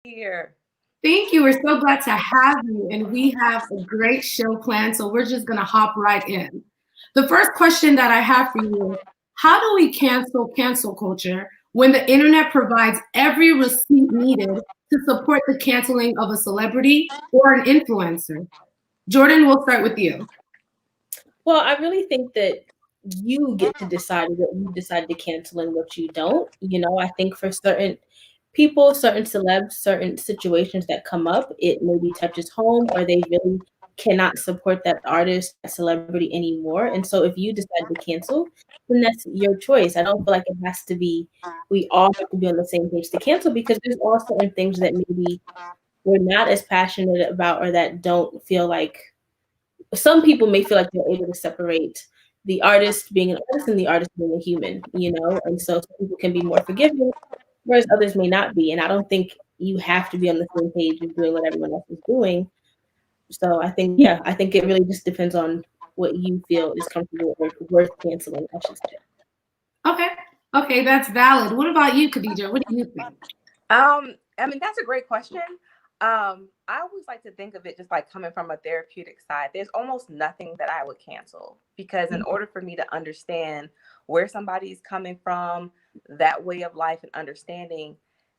here. Thank you. We're so glad to have you. And we have a great show planned. So we're just going to hop right in. The first question that I have for you is, how do we cancel culture when the internet provides every receipt needed to support the canceling of a celebrity or an influencer? Jordan, we'll start with you. Well, I really think that you get to decide what you decide to cancel and what you don't. I think for certain people, certain celebs, certain situations that come up, it maybe touches home or they really cannot support that artist, that celebrity anymore. And so if you decide to cancel, then that's your choice. I don't feel like it has to be, we all have to be on the same page to cancel because there's all certain things that maybe we're not as passionate about or that don't feel like some people may feel like they're able to separate the artist being an artist and the artist being a human. And so some people can be more forgiving, whereas others may not be. And I don't think you have to be on the same page of doing what everyone else is doing. So I think it really just depends on what you feel is comfortable or worth canceling, I should say. Okay. Okay, that's valid. What about you, Khadija? What do you think? I mean, that's a great question. I always like to think of it just like coming from a therapeutic side. There's almost nothing that I would cancel because in order for me to understand where somebody's coming from, that way of life and understanding,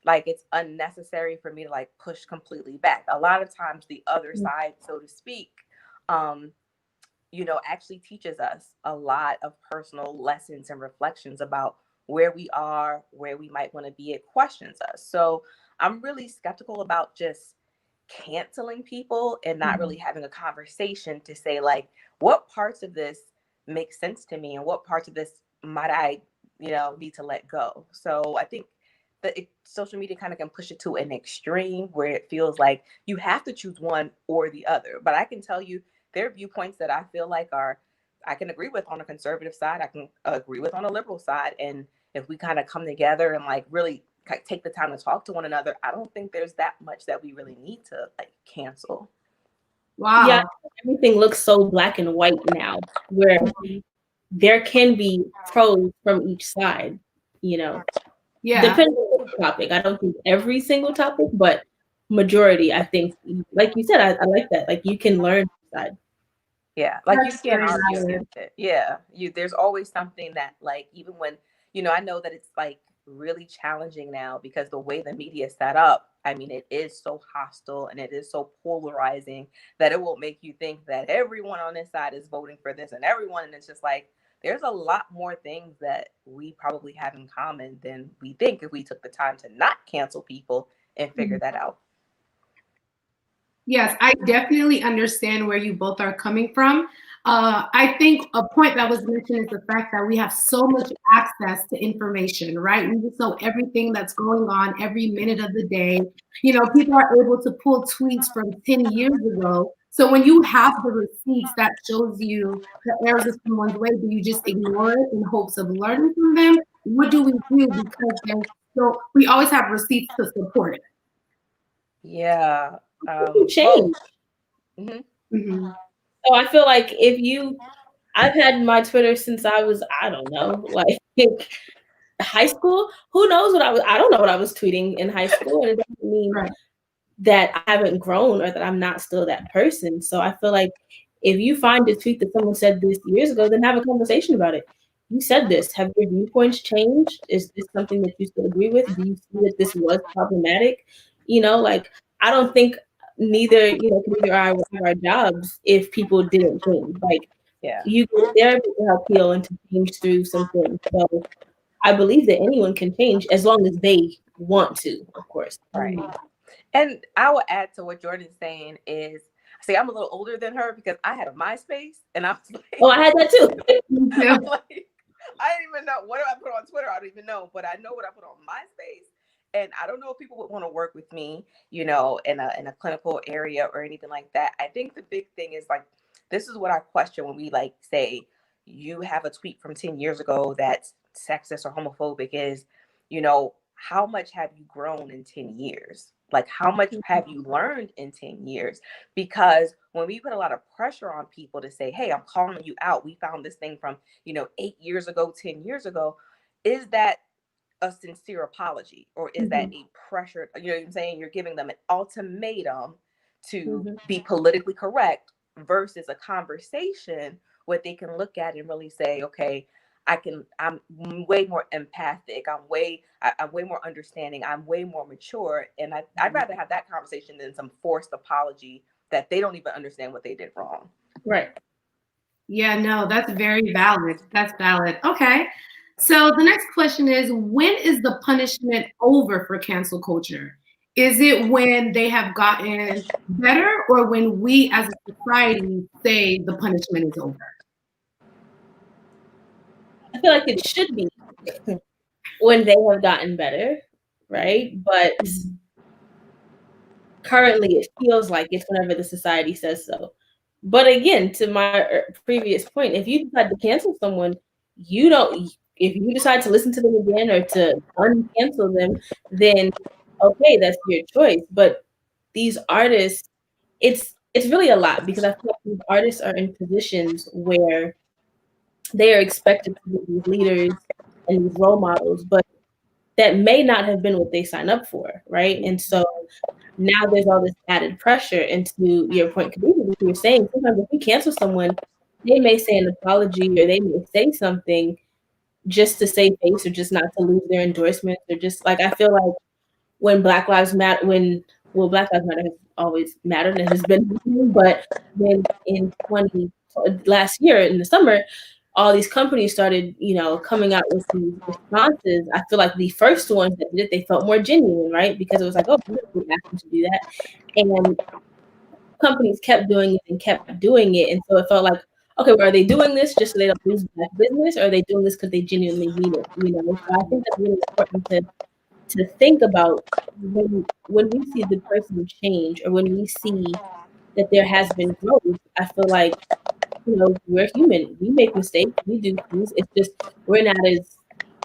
like it's unnecessary for me to like push completely back. A lot of times the other side, so to speak, um, actually teaches us a lot of personal lessons and reflections about where we are, where we might want to be. It questions us. So I'm really skeptical about just canceling people and not really having a conversation to say, like, what parts of this make sense to me and what parts of this might I, need to let go. So I think that social media kind of can push it to an extreme where it feels like you have to choose one or the other. But I can tell you there are viewpoints that I feel like I can agree with on a conservative side. I can agree with on a liberal side. And if we kind of come together and like really take the time to talk to one another, I don't think there's that much that we really need to like cancel. Yeah, Wow. everything looks so black and white now, where there can be pros from each side, you know. Yeah. Depends on the topic. I don't think every single topic, but majority, I think, like you said, I like that. Like you can learn side. Yeah, like you That's can't very argue valid. against it. Yeah, there's always something that like even when I know that it's like really challenging now because the way the media is set up, I mean it is so hostile and it is so polarizing that it will make you think that everyone on this side is voting for this and everyone, and it's just like there's a lot more things that we probably have in common than we think if we took the time to not cancel people and figure that out. Yes, I definitely understand where you both are coming from. I think a point that was mentioned is the fact that we have so much access to information, right? We just know everything that's going on every minute of the day. People are able to pull tweets from 10 years ago. So when you have the receipts that shows you the errors of someone's way, do you just ignore it in hopes of learning from them? What do we do? Because we always have receipts to support it. Yeah. Well. Change. Mhm. Mhm. So I feel like I've had my Twitter since I was, I don't know, like high school. Who knows I don't know what I was tweeting in high school. And it doesn't mean Right. that I haven't grown or that I'm not still that person. So I feel like if you find a tweet that someone said this years ago, then have a conversation about it. You said this. Have your viewpoints changed? Is this something that you still agree with? Do you see that this was problematic? Like I don't think neither I would have our jobs if people didn't change. Like Yeah. you get therapy to help heal and to change through some things. So I believe that anyone can change as long as they want to, of course. Right. And I will add to what Jordan's saying is, see, I'm a little older than her because I had a MySpace and I was like, Oh, I had that too. Me I'm too. like, I didn't even know what do I put on Twitter. I don't even know, but I know what I put on MySpace. And I don't know if people would want to work with me, in a clinical area or anything like that. I think the big thing is like, this is what I question when we like say you have a tweet from 10 years ago that's sexist or homophobic is, how much have you grown in 10 years? Like, how much have you learned in 10 years? Because when we put a lot of pressure on people to say, hey, I'm calling you out, we found this thing from, 8 years ago, 10 years ago, is that a sincere apology, or is that a pressure? You know what I'm saying? You're giving them an ultimatum to be politically correct versus a conversation where they can look at and really say, okay, I'm way more empathic. I'm way more understanding. I'm way more mature. And I'd rather have that conversation than some forced apology that they don't even understand what they did wrong. Right. Yeah, no, that's very valid. That's valid. Okay. So the next question is, when is the punishment over for cancel culture? Is it when they have gotten better, or when we as a society say the punishment is over? I feel like it should be when they have gotten better, right? But currently it feels like it's whenever the society says so. But again, to my previous point, if you decide to cancel someone, if you decide to listen to them again or to uncancel them, then okay, that's your choice. But these artists, it's really a lot, because I feel like these artists are in positions where they are expected to be these leaders and these role models, but that may not have been what they signed up for, right? And so now there's all this added pressure. And to your point, Khadija, what you were saying, sometimes if you cancel someone, they may say an apology, or they may say something just to save face, or just not to lose their endorsement, or just like, I feel like when Black Lives Matter, Black Lives Matter has always mattered and has been, but when in last year in the summer, all these companies started, coming out with these responses. I feel like the first ones that did it, they felt more genuine, right? Because it was like, oh, we didn't ask them to do that. And companies kept doing it and kept doing it. And so it felt like, okay, well, are they doing this just so they don't lose Black business, or are they doing this because they genuinely mean it? So I think that's really important to think about when we see the person change, or when we see that there has been growth. I feel like, we're human. We make mistakes. We do things. It's just we're not as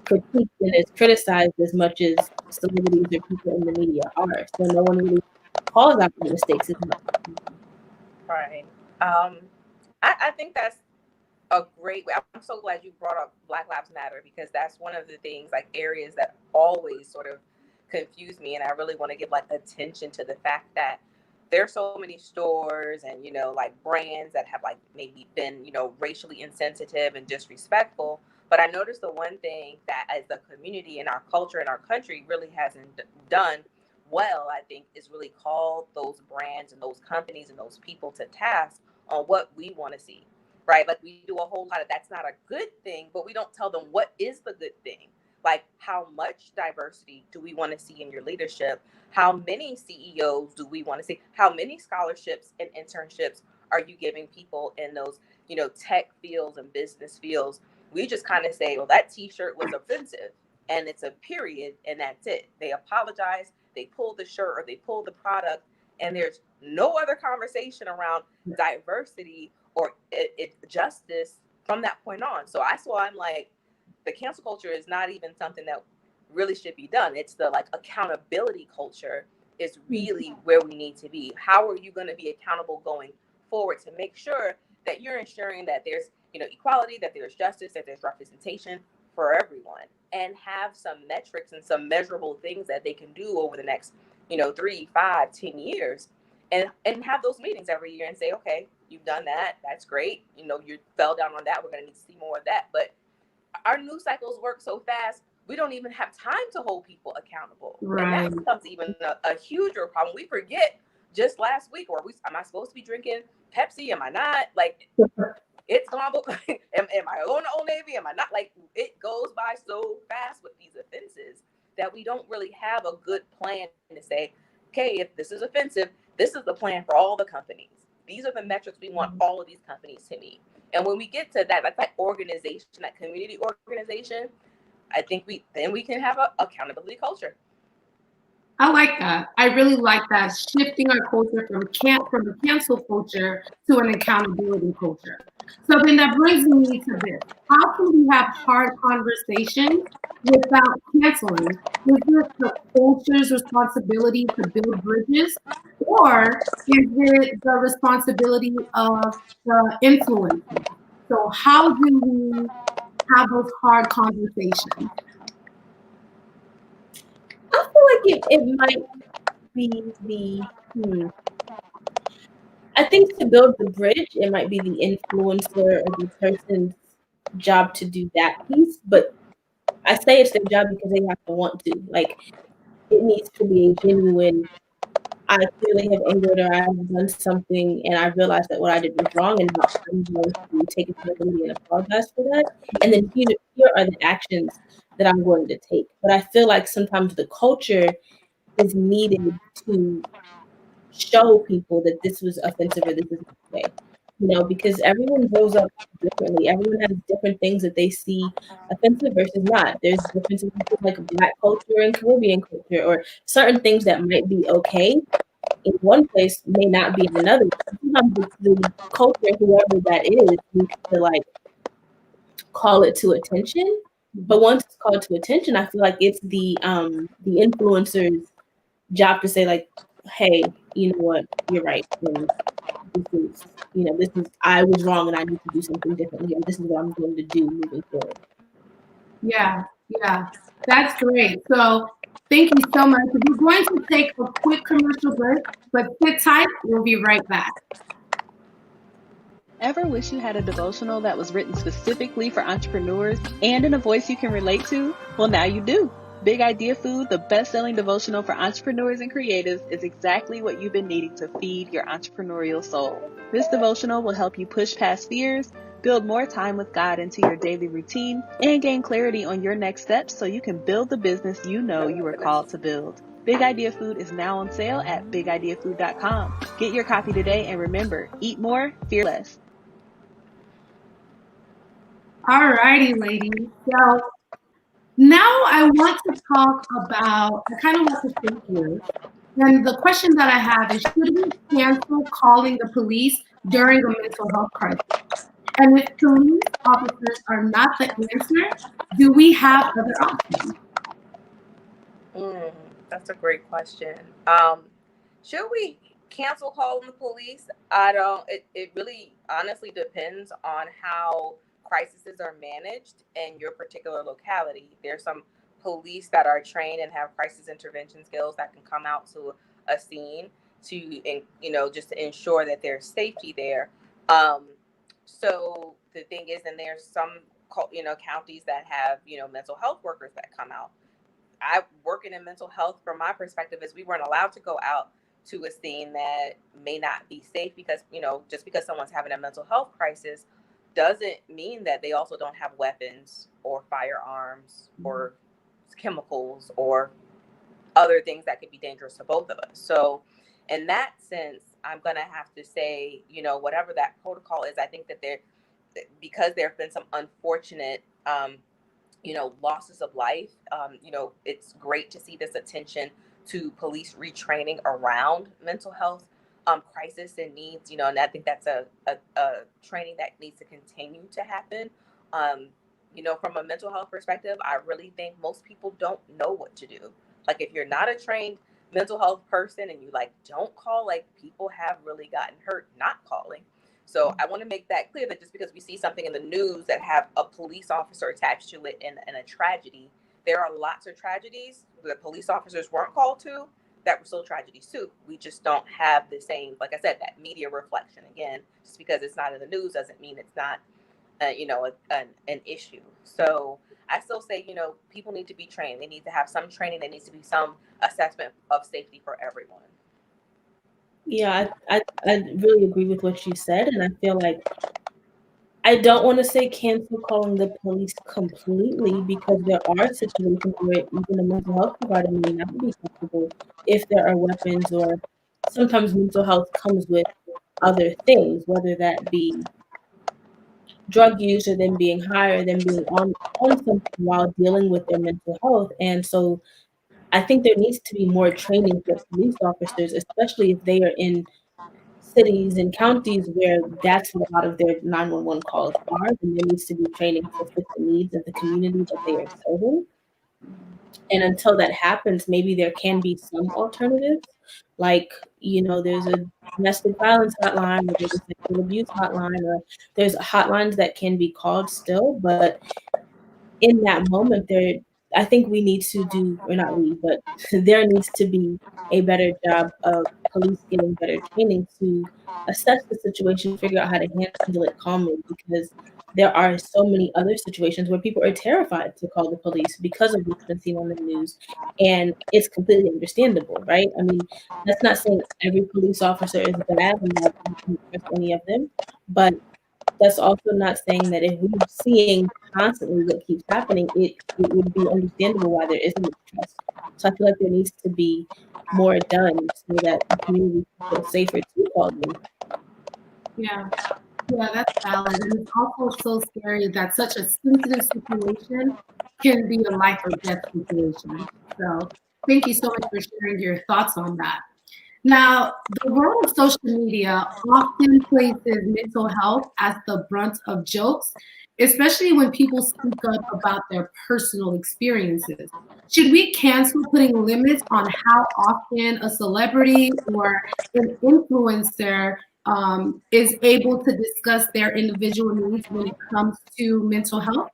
critiqued and as criticized as much as celebrities or people in the media are. So no one really calls out the mistakes as much. Right. I think that's a great way. I'm so glad you brought up Black Lives Matter, because that's one of the things, like, areas that always sort of confuse me. And I really want to give like attention to the fact that there's so many stores and, like, brands that have like maybe been, racially insensitive and disrespectful. But I noticed the one thing that as the community and our culture and our country really hasn't done well, I think, is really call those brands and those companies and those people to task on what we want to see, right? Like, we do a whole lot of that's not a good thing, but we don't tell them what is the good thing. Like, how much diversity do we want to see in your leadership? How many CEOs do we want to see? How many scholarships and internships are you giving people in those, tech fields and business fields? We just kind of say, well, that T-shirt was offensive, and it's a period, and that's it. They apologize, they pull the shirt or they pull the product, and there's no other conversation around diversity or justice from that point on. So I'm like, the cancel culture is not even something that really should be done. It's the like accountability culture is really where we need to be. How are you going to be accountable going forward to make sure that you're ensuring that there's, equality, that there's justice, that there's representation for everyone, and have some metrics and some measurable things that they can do over the next, 3, 5, 10 years, and have those meetings every year and say, okay, you've done that. That's great. You fell down on that. We're going to need to see more of that. But our news cycles work so fast, we don't even have time to hold people accountable. Right. And that becomes even a huger problem. We forget just last week, am I supposed to be drinking Pepsi? Am I not? Like, it's am I going to Old Navy? Am I not? Like, it goes by so fast with these offenses that we don't really have a good plan to say, okay, if this is offensive, this is the plan for all the companies. These are the metrics we want all of these companies to meet. And when we get to that, that's that organization, that community organization, I think we can have an accountability culture. I like that. I really like that, shifting our culture from a cancel culture to an accountability culture. So then that brings me to this. How can we have hard conversations without canceling? Is it the culture's responsibility to build bridges, or is it the responsibility of the influencers? So how do we have those hard conversations? I feel like it might be I think to build the bridge, it might be the influencer or the person's job to do that piece. But I say it's their job because they have to want to. Like, it needs to be a genuine, I clearly have angered or I have done something and I realized that what I did was wrong and now I'm going to take accountability and apologize for that. And then here are the actions that I'm going to take. But I feel like sometimes the culture is needed to show people that this was offensive or this is okay. You know, because everyone grows up differently. Everyone has different things that they see offensive versus not. There's differences between like Black culture and Caribbean culture, or certain things that might be okay in one place may not be in another. Sometimes the culture, whoever that is, needs to like call it to attention. But once it's called to attention, I feel like it's the influencer's job to say like, hey, you know what, you're right. And this is I was wrong and I need to do something differently, and this is what I'm going to do moving forward. Yeah, that's great. So thank you so much. We're going to take a quick commercial break, but sit tight. We'll be right back. Ever wish you had a devotional that was written specifically for entrepreneurs and in a voice you can relate to? Well, now you do. Big Idea Food, the best-selling devotional for entrepreneurs and creatives, is exactly what you've been needing to feed your entrepreneurial soul. This devotional will help you push past fears, build more time with God into your daily routine, and gain clarity on your next steps so you can build the business you know you were called to build. Big Idea Food is now on sale at bigideafood.com. Get your copy today, and remember, eat more, fear less. All righty, ladies. So now I want to talk about, I kind of want to think here. And the question that I have is, should we cancel calling the police during a mental health crisis? And if police officers are not the answer, do we have other options? That's a great question. Should we cancel calling the police? I don't. It really honestly depends on how crises are managed in your particular locality. There's some police that are trained and have crisis intervention skills that can come out to a scene to, just to ensure that there's safety there. So the thing is, and there's some, counties that have, mental health workers that come out. I working in mental health, from my perspective, is we weren't allowed to go out to a scene that may not be safe because, just because someone's having a mental health crisis doesn't mean that they also don't have weapons or firearms or chemicals or other things that could be dangerous to both of us. So in that sense, I'm going to have to say, whatever that protocol is, I think that because there have been some unfortunate losses of life. It's great to see this attention to police retraining around mental health crisis and needs, and I think that's a training that needs to continue to happen. From a mental health perspective, I really think most people don't know what to do. Like, if you're not a trained mental health person and you don't call, people have really gotten hurt not calling. So I want to make that clear, that just because we see something in the news that have a police officer attached to it in a tragedy, there are lots of tragedies that police officers weren't called to that were still tragedies too. We just don't have the same, like I said, that media reflection. Again, just because it's not in the news doesn't mean it's not, an issue. So I still say, people need to be trained. They need to have some training. There needs to be some assessment of safety for everyone. Yeah, I really agree with what you said, and I feel like I don't want to say cancel calling the police completely, because there are situations where even a mental health provider may not be comfortable if there are weapons, or sometimes mental health comes with other things, whether that be drug use or them being high or them being on something while dealing with their mental health. And so I think there needs to be more training for police officers, especially if they are in cities and counties where that's what a lot of their 911 calls are. And there needs to be training to fit the needs of the community that they are serving. And until that happens, maybe there can be some alternatives. Like, there's a domestic violence hotline, or there's a sexual abuse hotline, or there's hotlines that can be called still. But in that moment, I think we need to do, or not we, but there needs to be a better job of police getting better training to assess the situation, figure out how to handle it calmly, because there are so many other situations where people are terrified to call the police because of what's been seen on the news, and it's completely understandable, right? I mean, that's not saying every police officer is bad and that you can trust any of them, but that's also not saying that if we're seeing constantly what keeps happening, it would be understandable why there isn't trust. So I feel like there needs to be more done so that the community feels safer to call them. Yeah. Yeah, that's valid. And it's also so scary that such a sensitive situation can be a life or death situation. So thank you so much for sharing your thoughts on that. Now, the world of social media often places mental health as the brunt of jokes, especially when people speak up about their personal experiences. Should we cancel putting limits on how often a celebrity or an influencer is able to discuss their individual needs when it comes to mental health?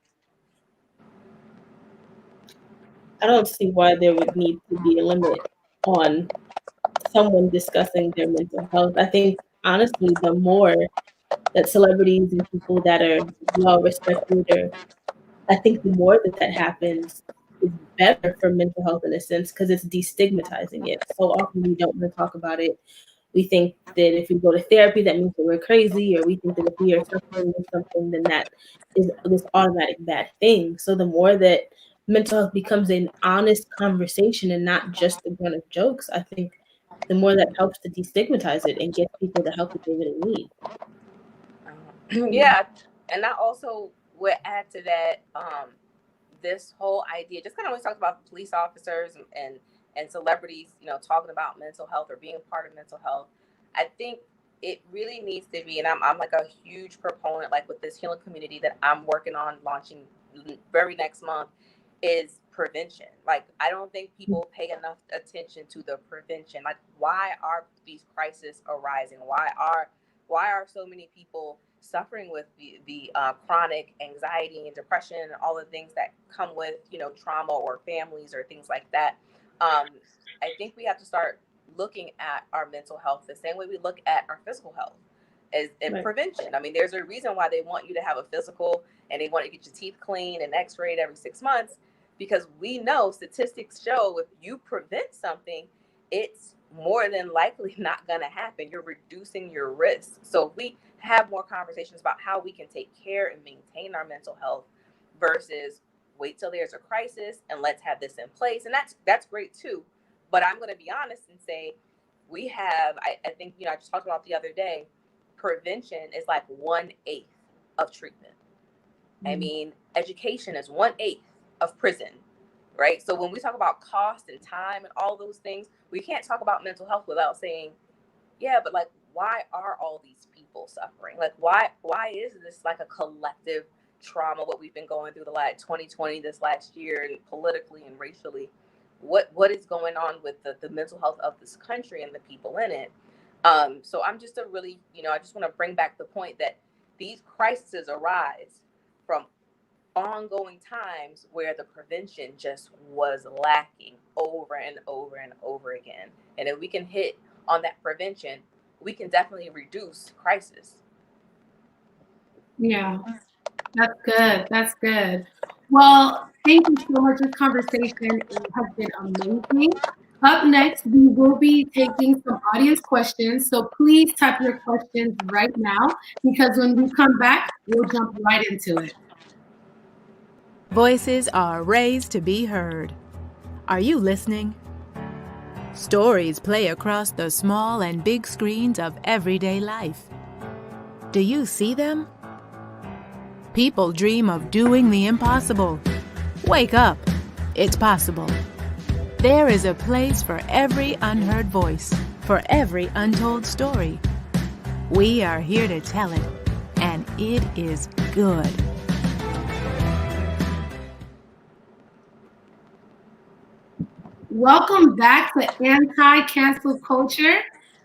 I don't see why there would need to be a limit on someone discussing their mental health. I think honestly, the more that celebrities and people that are well respected, or I think the more that happens is better for mental health in a sense because it's destigmatizing it. So often we don't want to talk about it. We think that if we go to therapy, that means that we're crazy, or we think that if we are suffering with something, then that is this automatic bad thing. So the more that mental health becomes an honest conversation and not just a run of jokes, I think the more that helps to destigmatize it and get people the help that they really need. Yeah, and I also would add to that this whole idea, just kind of when we talked about police officers and celebrities, talking about mental health or being part of mental health. I think it really needs to be, and I'm like a huge proponent, like with this healing community that I'm working on launching very next month, is prevention. Like, I don't think people pay enough attention to the prevention. Like, why are these crises arising? Why are so many people suffering with the chronic anxiety and depression and all the things that come with trauma or families or things like that? I think we have to start looking at our mental health the same way we look at our physical health as in Right. prevention. I mean, there's a reason why they want you to have a physical and they want to get your teeth cleaned and x-rayed every 6 months, because we know statistics show if you prevent something, it's more than likely not going to happen. You're reducing your risk. So if we have more conversations about how we can take care and maintain our mental health versus wait till there's a crisis and let's have this in place. And that's great too. But I'm going to be honest and say we have, I think, I just talked about the other day, prevention is like 1/8 of treatment. I mean, education is 1/8 of prison, right? So when we talk about cost and time and all those things, we can't talk about mental health without saying, yeah, but like, why are all these people suffering? Like, why is this like a collective trauma, what we've been going through the last 2020, this last year, and politically and racially? What is going on with the mental health of this country and the people in it? So I'm just I just want to bring back the point that these crises arise from ongoing times where the prevention just was lacking over and over and over again. And if we can hit on that prevention, we can definitely reduce crisis. Yeah, that's good. That's good. Well, thank you so much. This conversation has been amazing. Up next, we will be taking some audience questions. So please type your questions right now, because when we come back, we'll jump right into it. Voices are raised to be heard. Are you listening? Stories play across the small and big screens of everyday life. Do you see them? People dream of doing the impossible. Wake up. It's possible. There is a place for every unheard voice, for every untold story. We are here to tell it, and it is good. Welcome back to Anti-Cancel Culture.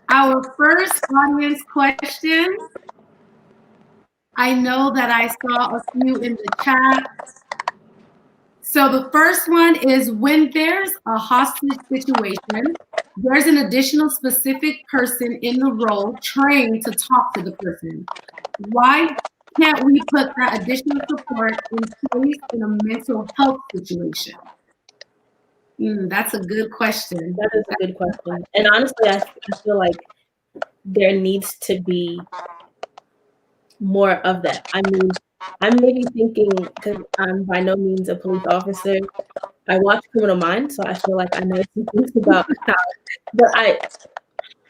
Our first audience question. I know that I saw a few in the chat. So the first one is when there's a hostage situation, there's an additional specific person in the role trained to talk to the person. Why can't we put that additional support in place in a mental health situation? That's a good question. That is a good question. And honestly, I feel like there needs to be more of that. I mean, I'm maybe thinking, because I'm by no means a police officer, I watch Criminal Minds, so I feel like I know some things about how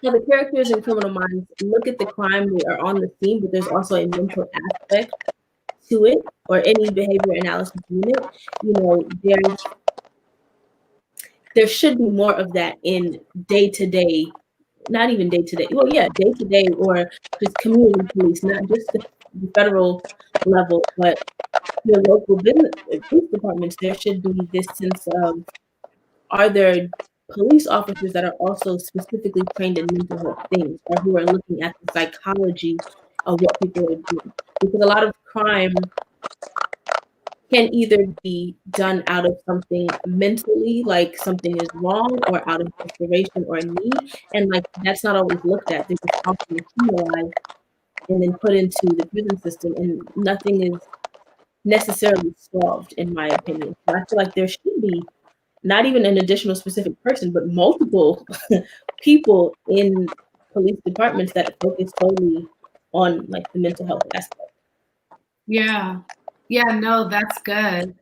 the characters in Criminal Minds look at the crime, they are on the scene, but there's also a mental aspect to it, or any behavior analysis unit. You know, there should be more of that in day-to-day, not even day-to-day, well, yeah, day-to-day, or just community police, not just the federal level, but your local police departments. There should be this sense of, are there police officers that are also specifically trained in mental health things, or who are looking at the psychology of what people are doing? Because a lot of crime can either be done out of something mentally, like something is wrong, or out of desperation or need, and like that's not always looked at. They're just often criminalized and then put into the prison system, and nothing is necessarily solved, in my opinion. So I feel like there should be not even an additional specific person, but multiple people in police departments that focus solely on like the mental health aspect. Yeah, no, that's good.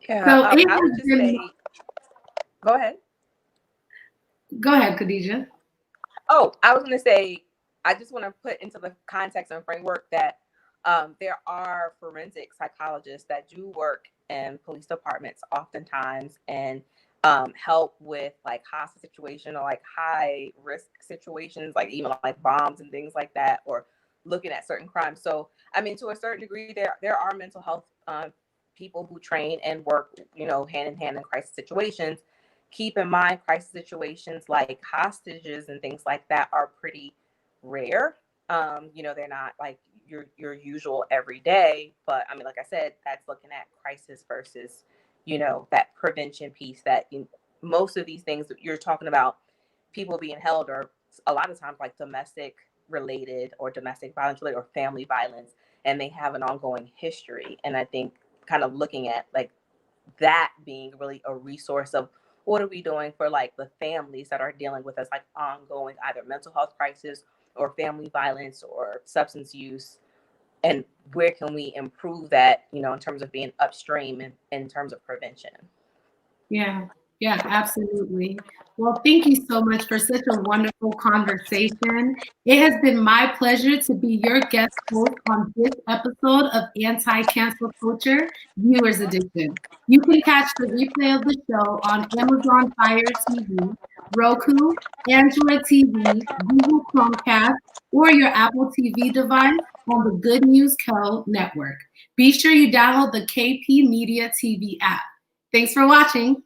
Yeah, So I would just say, go ahead. Go ahead, Khadijah. Oh, I was going to say, I just want to put into the context and framework that there are forensic psychologists that do work in police departments oftentimes and help with like hostage situation or like high risk situations, like even like bombs and things like that, or looking at certain crimes. So, I mean, to a certain degree, there are mental health people who train and work, hand in hand in crisis situations. Keep in mind, crisis situations like hostages and things like that are pretty rare. They're not like your usual every day, but I mean, like I said, that's looking at crisis versus, that prevention piece that most of these things that you're talking about, people being held are a lot of times like domestic related or domestic violence related or family violence, and they have an ongoing history. And I think kind of looking at like that being really a resource of what are we doing for like the families that are dealing with us like ongoing either mental health crisis or family violence or substance use, and where can we improve that, in terms of being upstream and in terms of prevention. Yeah, absolutely. Well, thank you so much for such a wonderful conversation. It has been my pleasure to be your guest host on this episode of Anti-Cancel Culture Viewers Edition. You can catch the replay of the show on Amazon Fire TV, Roku, Android TV, Google Chromecast, or your Apple TV device on the Good News Co. network. Be sure you download the KP Media TV app. Thanks for watching.